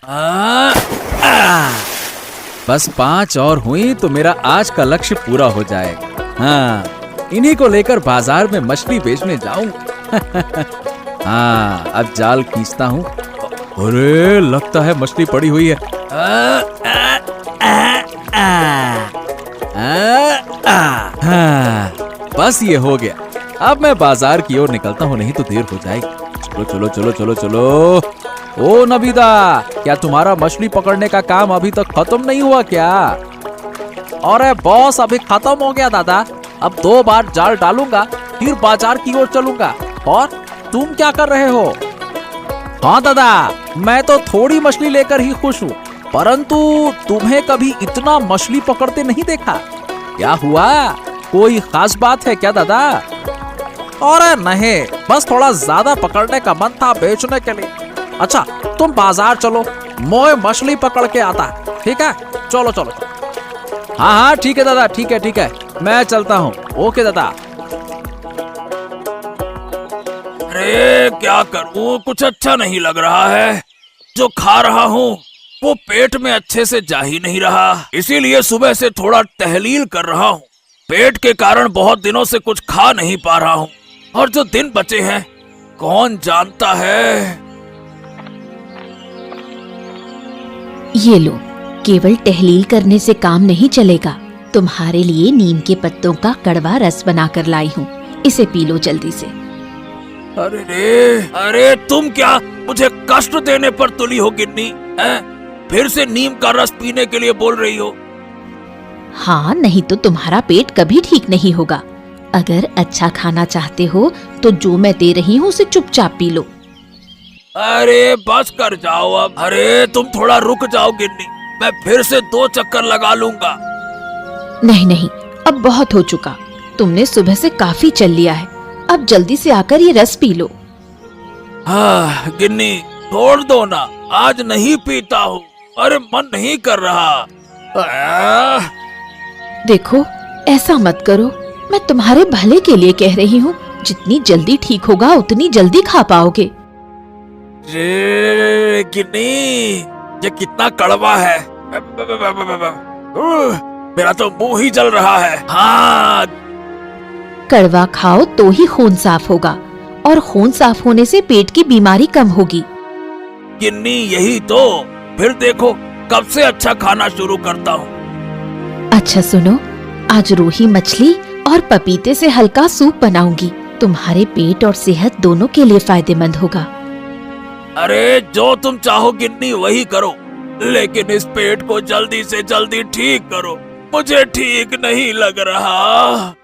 आ, आ, बस 5 और हुई तो मेरा आज का लक्ष्य पूरा हो जाएगा। हाँ, इन्हीं को लेकर बाजार में मछली बेचने जाऊंगा। हाँ, अब जाल खींचता हूँ। अरे लगता है मछली पड़ी हुई है। हाँ, बस ये हो गया। अब मैं बाजार की ओर निकलता हूँ, नहीं तो देर हो जाएगी। चलो चलो चलो चलो चलो। ओ नबीदा, क्या तुम्हारा मछली पकड़ने का काम अभी तक खत्म नहीं हुआ क्या? अरे बॉस, अभी खत्म हो गया दादा। अब 2 बार जाल डालूंगा, फिर बाजार की ओर चलूंगा। और तुम क्या कर रहे हो? हाँ दादा, मैं तो थोड़ी मछली लेकर ही खुश हूँ, परंतु तुम्हें कभी इतना मछली पकड़ते नहीं देखा। क्या हुआ? कोई खास बात है क्या दादा? अरे नहीं, बस थोड़ा ज्यादा पकड़ने का मन था बेचने के लिए। अच्छा, तुम बाजार चलो, मैं मछली पकड़ के आता। ठीक है, चलो चलो। हाँ हाँ ठीक है दादा, ठीक है ठीक है, मैं चलता हूँ। ओके दादा। अरे क्या करूं, कुछ अच्छा नहीं लग रहा है। जो खा रहा हूँ वो पेट में अच्छे से जा ही नहीं रहा, इसीलिए सुबह से थोड़ा टहलील कर रहा हूँ। पेट के कारण बहुत दिनों से कुछ खा नहीं पा रहा हूँ, और जो दिन बचे हैं कौन जानता है। ये लो, केवल टहलील करने से काम नहीं चलेगा। तुम्हारे लिए नीम के पत्तों का कड़वा रस बनाकर लाई हूँ, इसे पी लो जल्दी से। अरे रे, अरे तुम क्या मुझे कष्ट देने पर तुली हो गिन्नी? फिर से नीम का रस पीने के लिए बोल रही हो? हाँ, नहीं तो तुम्हारा पेट कभी ठीक नहीं होगा। अगर अच्छा खाना चाहते हो तो जो मैं दे रही हूँ उसे चुपचाप पी लो। अरे बस कर जाओ अब। अरे तुम थोड़ा रुक जाओ गिन्नी, मैं फिर से 2 चक्कर लगा लूंगा। नहीं नहीं, अब बहुत हो चुका। तुमने सुबह से काफी चल लिया है, अब जल्दी से आकर ये रस पी लो। हाँ गिन्नी, छोड़ दो ना, आज नहीं पीता हूँ। अरे मन नहीं कर रहा। देखो, ऐसा मत करो, मैं तुम्हारे भले के लिए कह रही हूँ। जितनी जल्दी ठीक होगा उतनी जल्दी खा पाओगे। रे गिन्नी, ये कितना कड़वा है। मेरा तो मुंह ही जल रहा है। हाँ, कड़वा खाओ तो ही खून साफ होगा, और खून साफ होने से पेट की बीमारी कम होगी। गिन्नी यही तो, फिर देखो कब से अच्छा खाना शुरू करता हूँ। अच्छा सुनो, आज रोही मछली और पपीते से हल्का सूप बनाऊंगी। तुम्हारे पेट और सेहत दोनों के लिए फायदेमंद होगा। अरे जो तुम चाहो गिन्नी वही करो, लेकिन इस पेट को जल्दी से जल्दी ठीक करो, मुझे ठीक नहीं लग रहा।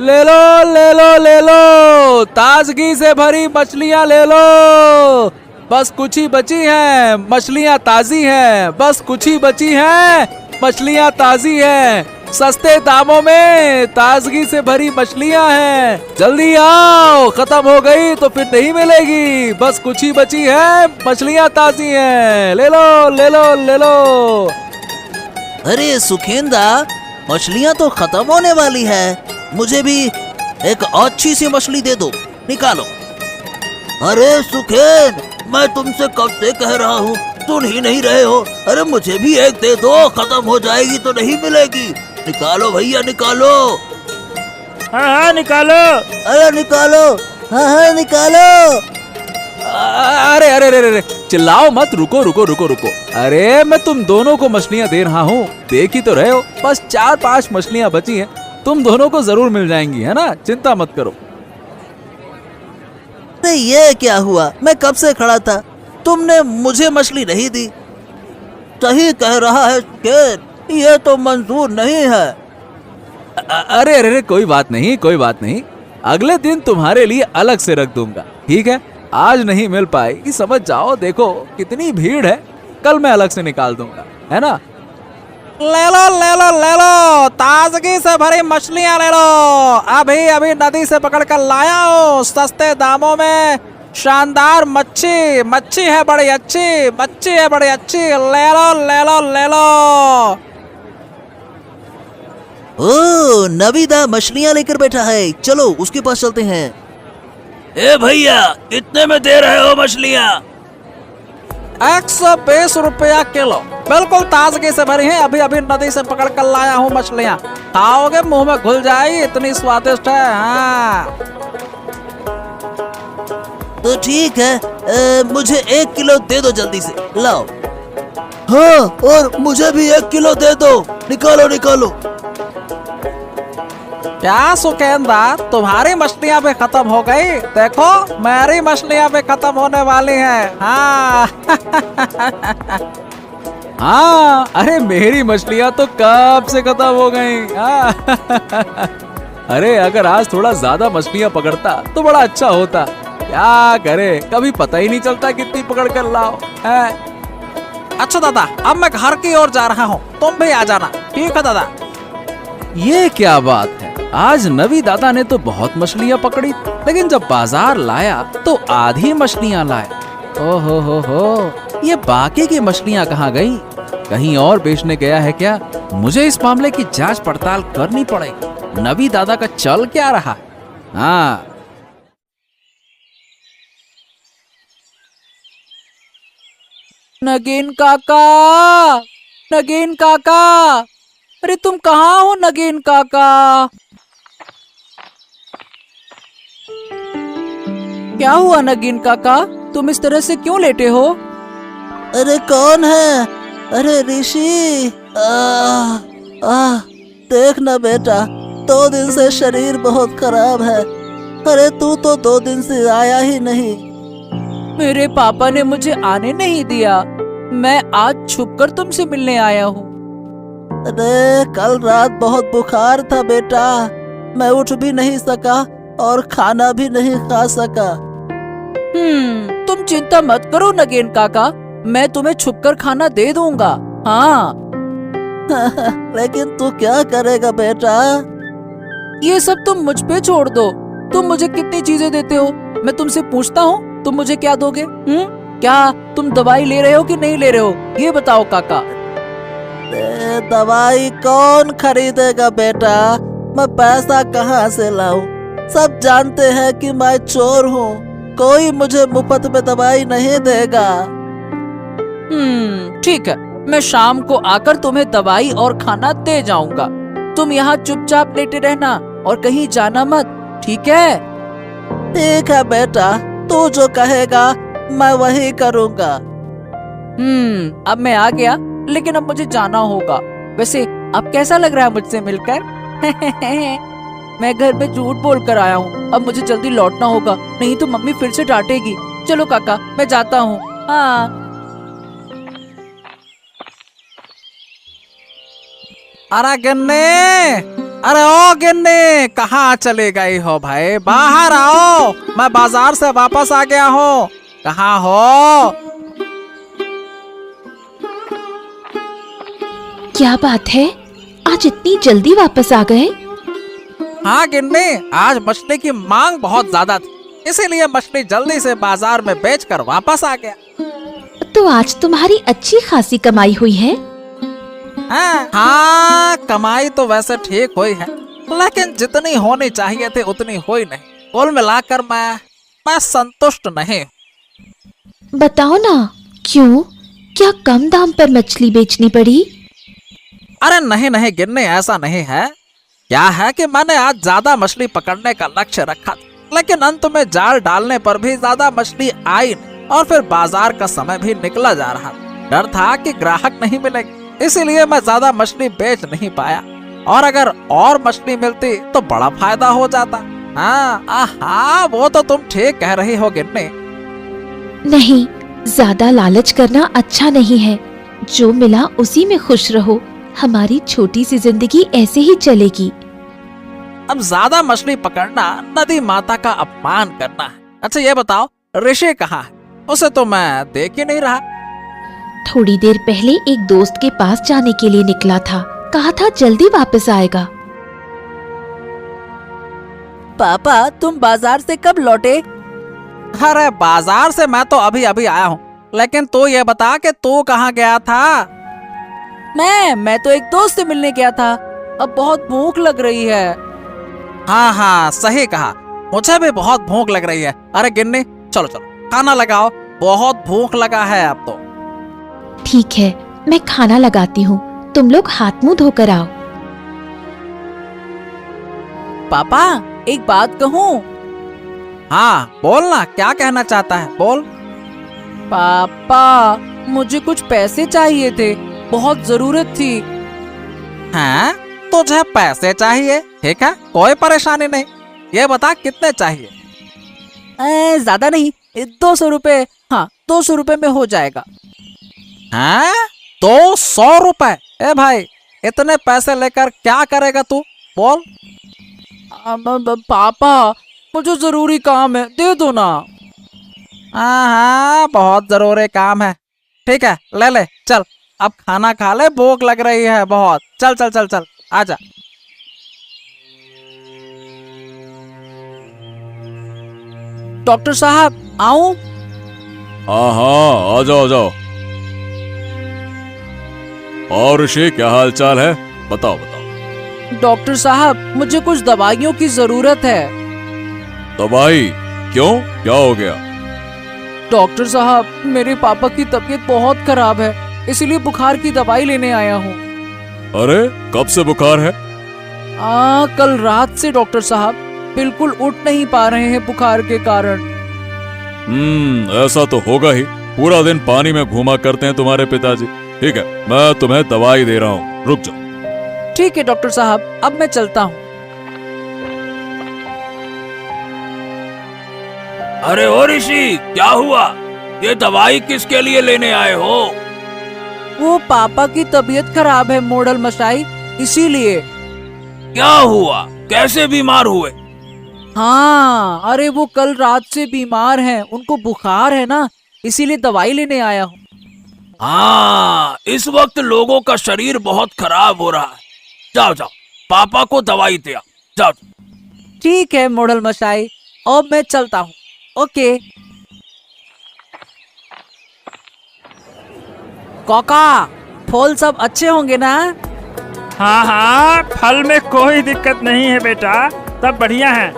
ले लो ले लो ले लो, ताजगी से भरी मछलियाँ ले लो। बस कुछ ही बची हैं, मछलियाँ ताजी हैं। बस कुछ ही बची हैं, मछलियाँ ताजी हैं। सस्ते दामों में ताजगी से भरी मछलियाँ हैं। जल्दी आओ, खत्म हो गई तो फिर नहीं मिलेगी। बस कुछ ही बची है, मछलियाँ ताजी हैं। ले लो ले लो ले लो। अरे सुखेंदा, मछलियाँ तो खत्म होने वाली है, मुझे भी एक अच्छी सी मछली दे दो, निकालो। अरे सुखेन, मैं तुमसे कब से कह रहा हूँ, सुन ही नहीं रहे हो। अरे मुझे भी एक दे दो, खत्म हो जाएगी तो नहीं मिलेगी। निकालो भैया निकालो। हाँ हाँ निकालो। अरे निकालो, हाँ हाँ निकालो। अरे अरे अरे अरे, चिल्लाओ मत, रुको रुको रुको रुको। अरे मैं तुम दोनों को मछलियाँ दे रहा हूँ, देख ही तो रहे हो। बस 4-5 मछलियाँ बची हैं, तुम दोनों को जरूर मिल जाएंगी, है ना? चिंता मत करो। अरे ये क्या हुआ, मैं कब से खड़ा था, तुमने मुझे मछली नहीं दी। सही कह रहा है सुखेन, ये तो मंजूर नहीं है। अरे अरे अरे, कोई बात नहीं कोई बात नहीं, अगले दिन तुम्हारे लिए अलग से रख दूंगा। ठीक है, आज नहीं मिल पाएगी, समझ जाओ। देखो कितनी भीड़ है, कल मैं अलग से निकाल दूंगा, है ना? ले लो ले लो ले लो, ताजगी से भरी मछलियाँ ले लो। अभी अभी नदी से पकड़ कर लाया हूँ, सस्ते दामों में। शानदार मच्छी, मच्छी है बड़ी अच्छी, मच्छी है बड़ी अच्छी। ले लो ले लो ले लो। ओ, नबीदा मछलियाँ लेकर बैठा है, चलो उसके पास चलते हैं। ए भैया, कितने में दे रहे हो मछलियाँ? 120 रुपया किलो, बिल्कुल ताजगी से भरी है। अभी अभी नदी से पकड़ कर लाया हूँ मछलियाँ। खाओगे मुंह में घुल जाएगी, इतनी स्वादिष्ट है। हाँ तो ठीक है, मुझे 1 किलो दे दो जल्दी से, लाओ। हाँ, और मुझे भी 1 किलो दे दो, निकालो निकालो। क्या सुखेंदा, तुम्हारी मछलियाँ भी खत्म हो गई? देखो मेरी मछलियाँ भी खत्म होने वाली हैं। हाँ हाँ, अरे मेरी मछलियाँ तो कब से खत्म हो गई। अरे अगर आज थोड़ा ज्यादा मछलियाँ पकड़ता तो बड़ा अच्छा होता। क्या करे, कभी पता ही नहीं चलता कितनी पकड़ कर लाओ है। अच्छा दादा, अब मैं घर की ओर जा रहा हूँ, तुम भी आ जाना। ठीक है दादा। ये क्या बात है, आज नवी दादा ने तो बहुत मछलियाँ पकड़ी, लेकिन जब बाजार लाया तो आधी मछलियाँ लाया। ओहो हो, ये बाकी की मछलियाँ कहाँ गई? कहीं और बेचने गया है क्या? मुझे इस मामले की जांच पड़ताल करनी पड़ेगी। नवी दादा का चल क्या रहा है? हाँ, नगीन काका, नगीन काका, अरे तुम कहाँ हो नगीन काका? क्या हुआ नगीन काका, तुम इस तरह से क्यों लेटे हो? अरे कौन है? अरे ऋषि, देख ना बेटा, 2 दिन से शरीर बहुत खराब है। अरे तू तो 2 दिन से आया ही नहीं। मेरे पापा ने मुझे आने नहीं दिया, मैं आज छुपकर तुमसे मिलने आया हूँ। अरे कल रात बहुत बुखार था बेटा, मैं उठ भी नहीं सका और खाना भी नहीं खा सका। तुम चिंता मत करो नगेन काका, मैं तुम्हें छुपकर खाना दे दूंगा। हाँ लेकिन तू क्या करेगा बेटा? ये सब तुम मुझ पे छोड़ दो। तुम मुझे कितनी चीजें देते हो, मैं तुमसे पूछता हूँ, तुम मुझे क्या दोगे? क्या तुम दवाई ले रहे हो कि नहीं ले रहे हो, ये बताओ काका। दवाई कौन खरीदेगा बेटा, मैं पैसा कहाँ से लाऊं? सब जानते हैं कि मैं चोर हूँ, कोई मुझे मुफ्त में दवाई नहीं देगा। ठीक है, मैं शाम को आकर तुम्हें दवाई और खाना दे जाऊंगा। तुम यहाँ चुपचाप लेटे रहना और कहीं जाना मत, ठीक है? ठीक है बेटा, तू जो कहेगा मैं वही करूँगा। अब मैं आ गया, लेकिन अब मुझे जाना होगा। वैसे अब कैसा लग रहा है मुझसे मिलकर? मैं घर में झूठ बोल कर आया हूँ, अब मुझे जल्दी लौटना होगा, नहीं तो मम्मी फिर से डांटेगी। चलो काका, मैं जाता हूँ। हाँ। अरे गिन्नी, अरे ओ गिन्नी, कहाँ चले गई हो भाई? बाहर आओ, मैं बाजार से वापस आ गया हूँ। कहाँ हो? क्या बात है, आज इतनी जल्दी वापस आ गए? हाँ गिन्नी, आज मछली की मांग बहुत ज्यादा थी, इसीलिए मछली जल्दी से बाजार में बेचकर वापस आ गया। तो आज तुम्हारी अच्छी खासी कमाई हुई है। हाँ, कमाई तो वैसे ठीक हुई है, लेकिन जितनी होनी चाहिए थी उतनी हुई नहीं। कुल मिलाकर मैं संतुष्ट नहीं। बताओ ना, क्यों? क्या कम दाम पर मछली बेचनी पड़ी? अरे नहीं नहीं गिन्नी, ऐसा नहीं है। क्या है कि मैंने आज ज्यादा मछली पकड़ने का लक्ष्य रखा था, लेकिन अंत में जाल डालने पर भी ज्यादा मछली आई नहीं, और फिर बाजार का समय भी निकला जा रहा था। डर था कि ग्राहक नहीं मिलेंगे, इसीलिए मैं ज्यादा मछली बेच नहीं पाया, और अगर और मछली मिलती तो बड़ा फायदा हो जाता। हाँ, वो तो तुम ठीक कह रही हो गिन्नी। नहीं, ज्यादा लालच करना अच्छा नहीं है। जो मिला उसी में खुश रहो, हमारी छोटी सी जिंदगी ऐसे ही चलेगी। अब ज्यादा मछली पकड़ना नदी माता का अपमान करना है। अच्छा ये बताओ, ऋषि कहाँ है? उसे तो मैं देख ही नहीं रहा। थोड़ी देर पहले एक दोस्त के पास जाने के लिए निकला था, कहा था जल्दी वापस आएगा। पापा, तुम बाजार से कब लौटे? अरे बाजार से मैं तो अभी अभी आया हूँ, लेकिन तू ये बता कि तू कहाँ गया था? मैं तो एक दोस्त से मिलने गया था, अब बहुत भूख लग रही है। हाँ, सही कहा, मुझे भी बहुत भूख लग रही है। अरे गिन्नी, चलो चलो खाना लगाओ, बहुत भूख लगा है अब तो। ठीक है, मैं खाना लगाती हूँ, तुम लोग हाथ मुंह धोकर आओ। पापा एक बात कहूँ? हाँ बोलना, क्या कहना चाहता है, बोल। पापा मुझे कुछ पैसे चाहिए थे, बहुत जरूरत थी। हैं? तुझे पैसे चाहिए? ठीक है, कोई परेशानी नहीं, ये बता कितने चाहिए? ज्यादा नहीं, 200 रुपए। हाँ 200 रुपए में हो जाएगा। हैं? 200 रुपए? ए भाई, इतने पैसे लेकर क्या करेगा तू, बोल। पापा मुझे जरूरी काम है, दे दो ना। हाँ बहुत जरूरी काम है, ठीक है ले ले, चल अब खाना खा ले, भूख लग रही है बहुत। चल चल चल चल आजा। डॉक्टर साहब आऊं? हाँ हाँ, आ जाओ आ जाओ। और ऋषि, क्या हाल चाल है, बताओ बताओ। डॉक्टर साहब मुझे कुछ दवाइयों की जरूरत है। दवाई? क्यों, क्या हो गया? डॉक्टर साहब मेरे पापा की तबीयत बहुत खराब है, इसलिए बुखार की दवाई लेने आया हूँ। अरे कब से बुखार है? कल रात से डॉक्टर साहब, बिल्कुल उठ नहीं पा रहे हैं बुखार के कारण। ऐसा तो होगा ही, पूरा दिन पानी में घूमा करते हैं तुम्हारे पिताजी। ठीक है, मैं तुम्हें दवाई दे रहा हूँ, रुक जाओ। ठीक है डॉक्टर साहब, अब मैं चलता हूँ। अरे ओ ऋषि, क्या हुआ? ये दवाई किसके लिए लेने आए हो? वो पापा की तबीयत खराब है मोडल मशाई, इसीलिए। क्या हुआ, कैसे बीमार हुए? हाँ अरे वो कल रात से बीमार हैं, उनको बुखार है ना, इसीलिए दवाई लेने आया हूँ। हाँ, इस वक्त लोगों का शरीर बहुत खराब हो रहा है। जाओ जाओ, पापा को दवाई दे आओ, जाओ। ठीक है मोडल मशाई, अब मैं चलता हूँ। ओके। काका, फल सब अच्छे होंगे ना? हाँ हाँ, फल में कोई दिक्कत नहीं है बेटा, सब बढ़िया है।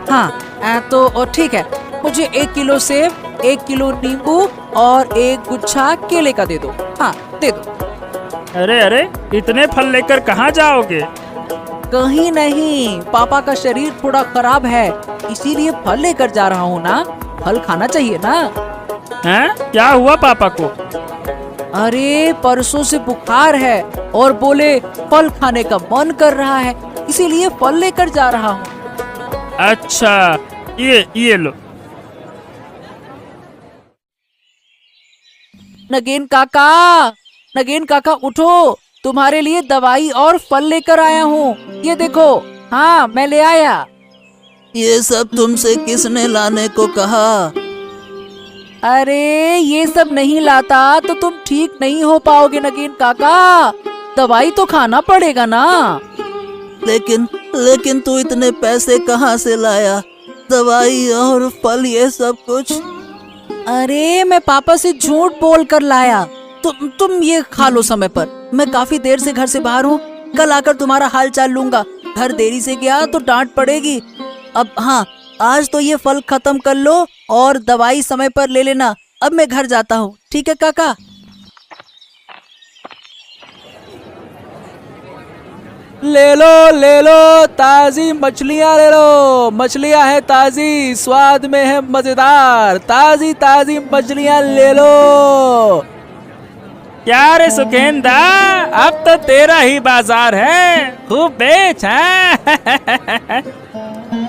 हाँ तो ठीक है, मुझे 1 किलो सेब, 1 किलो नींबू और 1 गुच्छा केले का दे दो। हाँ दे दो। अरे अरे, इतने फल लेकर कहाँ जाओगे? कहीं नहीं, पापा का शरीर थोड़ा खराब है, इसीलिए फल लेकर जा रहा हूँ ना, फल खाना चाहिए ना। हैं? क्या हुआ पापा को? अरे परसों से बुखार है और बोले फल खाने का मन कर रहा है, इसीलिए फल लेकर जा रहा हूँ। अच्छा, ये लो। नगेन काका, नगेन काका उठो, तुम्हारे लिए दवाई और फल लेकर आया हूँ, ये देखो। हाँ मैं ले आया। ये सब तुमसे किसने लाने को कहा? अरे ये सब नहीं लाता तो तुम ठीक नहीं हो पाओगे नगेन काका, दवाई तो खाना पड़ेगा ना। लेकिन तू इतने पैसे कहाँ से लाया, दवाई और फल ये सब कुछ? अरे मैं पापा से झूठ बोल कर लाया। तुम ये खा लो समय पर, मैं काफी देर से घर से बाहर हूँ, कल आकर तुम्हारा हाल चाल लूंगा। घर देरी से गया तो डांट पड़ेगी। अब हाँ, आज तो ये फल खत्म कर लो और दवाई समय पर ले लेना। अब मैं घर जाता हूँ, ठीक है काका? ले लो ताजी मछलियाँ ले लो, मछलियाँ है ताजी, स्वाद में है मजेदार, ताजी ताजी मछलियाँ ले लो। क्या रे सुखेंदा, अब तो तेरा ही बाजार है, खूब बेच।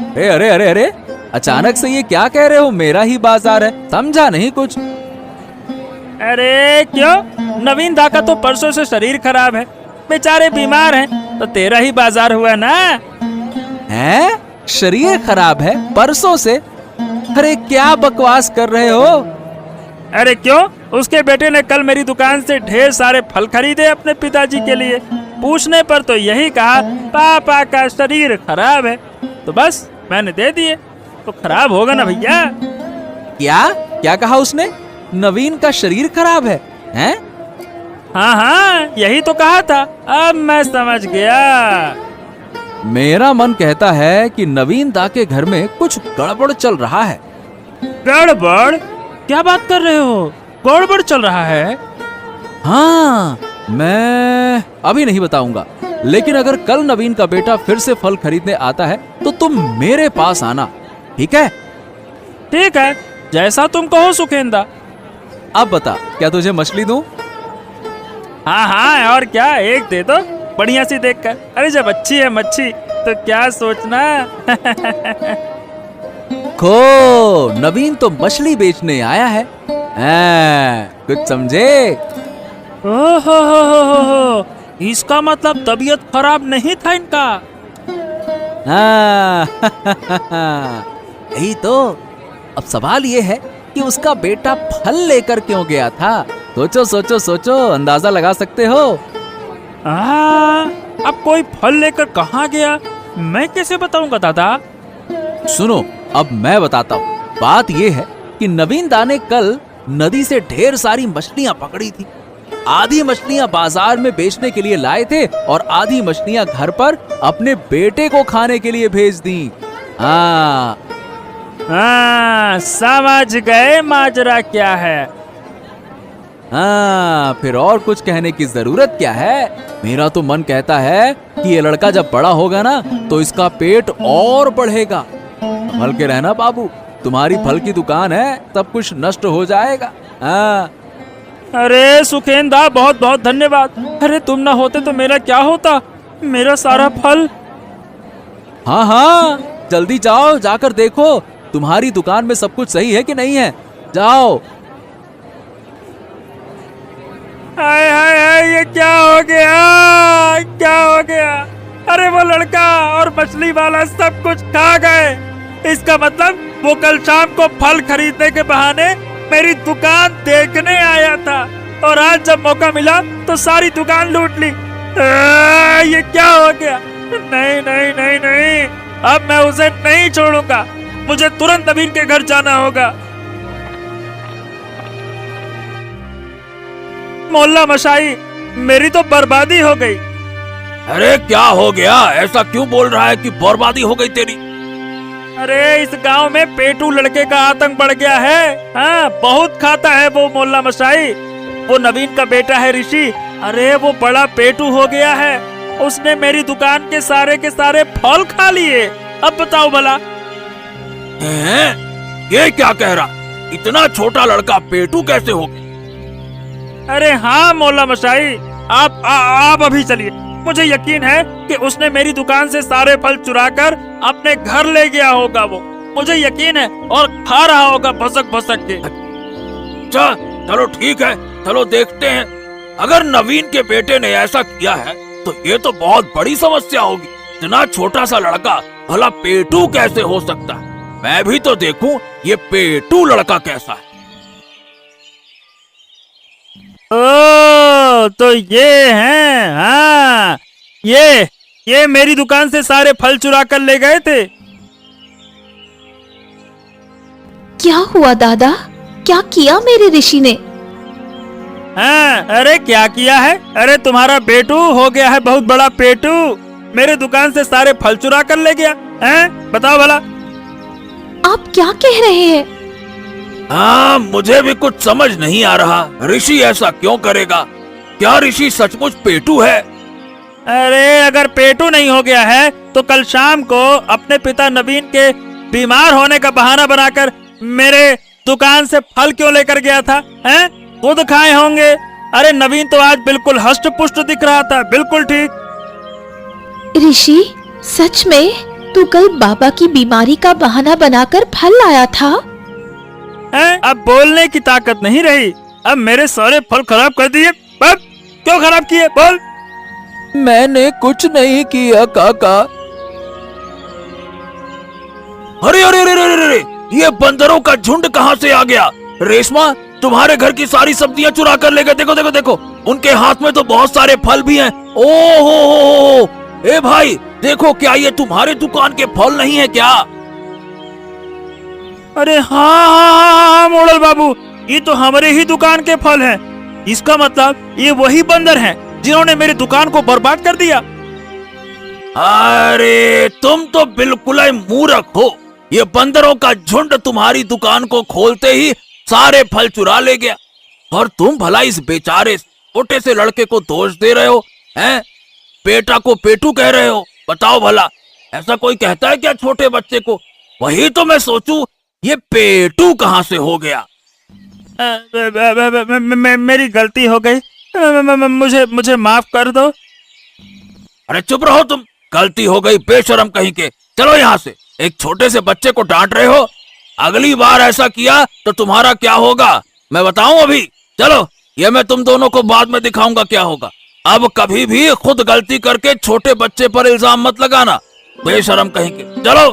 अरे अरे अरे अरे, अचानक से ये क्या कह रहे हो, मेरा ही बाजार है, समझा नहीं कुछ। अरे क्यों, नवीन दा का तो परसों से शरीर खराब है, बेचारे बीमार हैं, तो तेरा ही बाजार हुआ ना। हैं? शरीर खराब है परसों से? अरे क्या बकवास कर रहे हो? अरे क्यों, उसके बेटे ने कल मेरी दुकान से ढेर सारे फल खरीदे अपने पिताजी के लिए। पूछने पर तो यही कहा पापा का शरीर खराब है, तो बस मैंने दे दिए। तो खराब होगा ना भैया। क्या क्या कहा उसने? नवीन का शरीर खराब है? हैं? हाँ हाँ, यही तो कहा था, अब मैं समझ गया। मेरा मन कहता है कि नवीन दा के घर में कुछ गड़बड़ चल रहा है। गड़बड़? क्या बात कर रहे हो? गड़बड़ चल रहा है? हाँ, मैं अभी नहीं बताऊंगा, लेकिन अगर कल नवीन का बेटा फिर से फल खरीदने आता है तो तुम मेरे पास आना, ठीक है? ठीक है, जैसा तुम कहो सुखेंदा। अब बता, क्या तुझे मछली दूं? हाँ हाँ, और क्या, एक दे दो बढ़िया सी देखकर। अरे जब अच्छी है मच्छी तो क्या सोचना। खो, नवीन तो मछली बेचने आया है। कुछ समझे? ओहो, इसका मतलब तबीयत खराब नहीं था इनका। हाँ, यही तो। अब सवाल ये है कि उसका बेटा फल लेकर क्यों गया था? सोचो सोचो सोचो, अंदाजा लगा सकते हो? अब कोई फल लेकर कहाँ गया, मैं कैसे बताऊंगा दादा? सुनो, अब मैं बताता हूँ। बात ये है कि नवीन दा ने कल नदी से ढेर सारी मछलियाँ पकड़ी थी। आधी मछलियाँ बाजार में बेचने के लिए लाए थे और आधी मछलियाँ घर पर अपने बेटे को खाने के लिए भेज दी। हाँ, समझ गए माजरा क्या है। हाँ, फिर और कुछ कहने की जरूरत क्या है? मेरा तो मन कहता है कि ये लड़का जब बड़ा होगा ना तो इसका पेट और बढ़ेगा। संभल के रहना बाबू, तुम्हारी फल की दुकान है, सब कुछ नष्ट हो जाएगा। हाँ। अरे सुखेंदा, बहुत बहुत धन्यवाद। अरे तुम ना होते तो मेरा क्या होता, मेरा सारा फल। हाँ हाँ, जल्दी जाओ, जाकर देखो तुम्हारी दुकान में सब कुछ सही है कि नहीं है। जाओ। हाय हाय हाय, ये क्या हो गया, क्या हो गया? अरे वो लड़का और मछली वाला सब कुछ खा गए। इसका मतलब वो कल शाम को फल खरीदने के बहाने मेरी दुकान देखने आया था और आज जब मौका मिला तो सारी दुकान लूट ली। ये क्या हो गया? नहीं नहीं नहीं नहीं, अब मैं उसे नहीं छोड़ूंगा। मुझे तुरंत नवीन के घर जाना होगा। मोहल्ला मशाई, मेरी तो बर्बादी हो गई। अरे क्या हो गया? ऐसा क्यों बोल रहा है कि बर्बादी हो गई तेरी? अरे इस गांव में पेटू लड़के का आतंक बढ़ गया है। हाँ, बहुत खाता है वो मोहल्ला मशाई। वो नवीन का बेटा है ऋषि। अरे वो बड़ा पेटू हो गया है। उसने मेरी दुकान के सारे फल खा लिए। अब बताओ भला। ये क्या कह रहा? इतना छोटा लड़का पेटू कैसे हो गया? अरे हाँ मोहल्ला मशाई, आप अभी चलिए। मुझे यकीन है कि उसने मेरी दुकान से सारे फल चुराकर अपने घर ले गया होगा। वो मुझे यकीन है, और खा रहा होगा भसक भसक के। चलो ठीक है, चलो देखते हैं। अगर नवीन के बेटे ने ऐसा किया है तो ये तो बहुत बड़ी समस्या होगी। इतना छोटा सा लड़का भला पेटू कैसे हो सकता है? मैं भी तो देखूं ये पेटू लड़का कैसा है। ओ, तो ये हैं। हाँ, ये मेरी दुकान से सारे फल चुरा कर ले गए थे। क्या हुआ दादा? क्या किया मेरे ऋषि ने? हाँ, अरे क्या किया है? अरे तुम्हारा बेटू हो गया है बहुत बड़ा पेटू। मेरे दुकान से सारे फल चुरा कर ले गया है। बताओ भला। आप क्या कह रहे हैं? हाँ, मुझे भी कुछ समझ नहीं आ रहा। ऋषि ऐसा क्यों करेगा? क्या ऋषि सचमुच पेटू है? अरे अगर पेटू नहीं हो गया है तो कल शाम को अपने पिता नवीन के बीमार होने का बहाना बनाकर मेरे दुकान से फल क्यों लेकर गया था? हैं? खुद खाए होंगे। अरे नवीन तो आज बिल्कुल हष्ट पुष्ट दिख रहा था, बिल्कुल ठीक। ऋषि, सच में तू कल बाबा की बीमारी का बहाना बनाकर फल लाया था? अब बोलने की ताकत नहीं रही। अब मेरे सारे फल खराब कर दिए। क्यों खराब किए? बोल। मैंने कुछ नहीं किया काका। अरे अरे अरे अरे अरे, ये बंदरों का झुंड कहाँ से आ गया? रेशमा, तुम्हारे घर की सारी सब्जियां चुरा कर ले गए। देखो देखो देखो, उनके हाथ में तो बहुत सारे फल भी हैं। ओहो, ए भाई देखो, क्या ये तुम्हारे दुकान के फल नहीं है क्या? अरे हाँ मोड़ल बाबू, ये तो हमारे ही दुकान के फल हैं। इसका मतलब ये वही बंदर हैं जिन्होंने मेरी दुकान को बर्बाद कर दिया। अरे तुम तो बिल्कुल ही मूर्ख हो। ये बंदरों का झुंड तुम्हारी दुकान को खोलते ही सारे फल चुरा ले गया, और तुम भला इस बेचारे छोटे से लड़के को दोष दे रहे हो, हैं? बेटा को पेटू कह रहे हो। बताओ भला, ऐसा कोई कहता है क्या छोटे बच्चे को? वही तो मैं सोचूं, ये पेटू कहाँ से हो गया। मेरी गलती हो गई, मुझे माफ कर दो। अरे चुप रहो तुम, गलती हो गई बेशरम कहीं के। चलो यहाँ से, एक छोटे से बच्चे को डांट रहे हो। अगली बार ऐसा किया तो तुम्हारा क्या होगा मैं बताऊं अभी। चलो, ये मैं तुम दोनों को बाद में दिखाऊंगा क्या होगा। अब कभी भी खुद गलती करके छोटे बच्चे पर इल्जाम मत लगाना, बेशरम कहीं के। चलो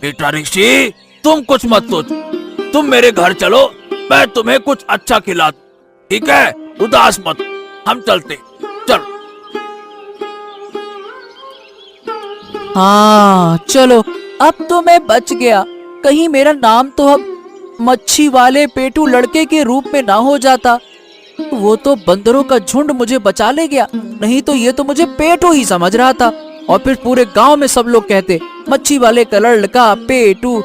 बेटा ऋषि, तुम कुछ मत सोचो, तुम मेरे घर चलो, मैं तुम्हें कुछ अच्छा खिला दूं, ठीक है? उदास मत, हम चलते। चलो। हाँ चलो, अब तो मैं बच गया। कहीं मेरा नाम तो अब मच्छी वाले पेटू लड़के के रूप में ना हो जाता। वो तो बंदरों का झुंड मुझे बचा ले गया, नहीं तो ये तो मुझे पेटू ही समझ रहा था। और फिर पूरे गांव में सब लोग कहते मच्छी वाले का लड़का पेटू।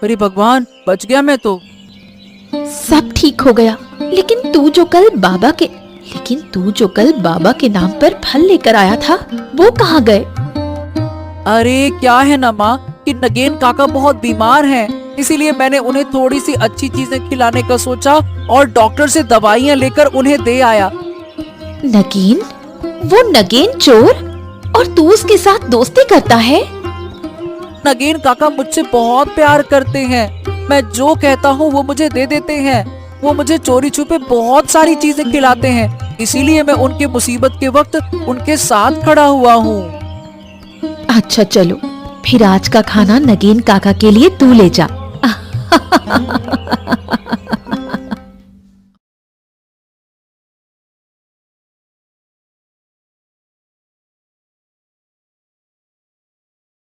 अरे भगवान, बच गया मैं तो। सब ठीक हो गया, लेकिन तू जो कल बाबा के नाम पर फल लेकर आया था, वो कहाँ गए? अरे क्या है ना माँ कि नगेन काका बहुत बीमार हैं, इसीलिए मैंने उन्हें थोड़ी सी अच्छी चीजें खिलाने का सोचा और डॉक्टर से दवाइयाँ लेकर उन्हें दे आया। नगेन? वो नगेन चोर? और तू उसके साथ दोस्ती करता है? नगेन काका मुझसे बहुत प्यार करते हैं। मैं जो कहता हूँ वो मुझे दे देते हैं। वो मुझे चोरी छुपे बहुत सारी चीजें खिलाते हैं, इसीलिए मैं उनके मुसीबत के वक्त उनके साथ खड़ा हुआ हूँ। अच्छा चलो, फिर आज का खाना नगेन काका के लिए तू ले जा।